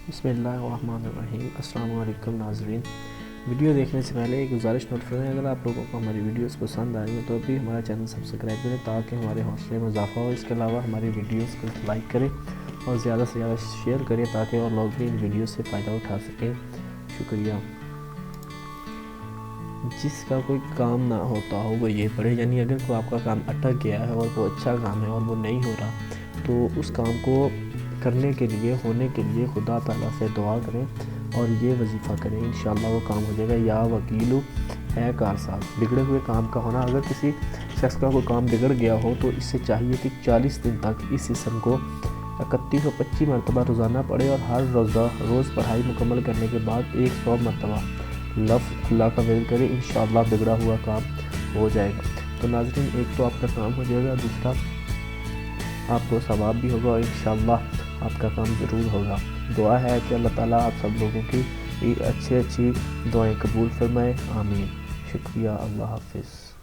بسم اللہ الرحمن الرحیم۔ السلام علیکم ناظرین، ویڈیو دیکھنے سے پہلے ایک گزارش نوٹ فرمائیں، اگر آپ لوگوں کو ہماری ویڈیوز پسند آئی ہیں تو ابھی ہمارا چینل سبسکرائب کریں تاکہ ہمارے حوصلے میں اضافہ ہو۔ اس کے علاوہ ہماری ویڈیوز کو لائک کریں اور زیادہ سے زیادہ شیئر کریں تاکہ اور لوگ بھی ان ویڈیوز سے فائدہ اٹھا سکیں۔ شکریہ۔ جس کا کوئی کام نہ ہوتا ہو وہ یہ پڑھے، یعنی اگر کوئی آپ کا کام اٹک گیا ہے اور وہ اچھا کام ہے اور وہ نہیں ہو رہا تو اس کام کو کرنے کے لیے ہونے کے لیے خدا تعالیٰ سے دعا کریں اور یہ وظیفہ کریں، انشاءاللہ وہ کام ہو جائے گا۔ یا وکیلو اے کارساز، بگڑے ہوئے کام کا ہونا۔ اگر کسی شخص کا کوئی کام بگڑ گیا ہو تو اس سے چاہیے کہ 40 دن تک اس اسم کو 3125 مرتبہ روزانہ پڑھے اور ہر روز پڑھائی مکمل کرنے کے بعد 100 مرتبہ لفظ اللہ کا ذکر کرے، انشاءاللہ بگڑا ہوا کام ہو جائے گا۔ تو ناظرین، ایک تو آپ کا کام ہو جائے گا، دوسرا آپ کو ثواب بھی ہوگا اور انشاءاللہ آپ کا کام ضرور ہوگا۔ دعا ہے کہ اللہ تعالیٰ آپ سب لوگوں کی اچھی دعائیں قبول فرمائے، آمین۔ شکریہ، اللہ حافظ۔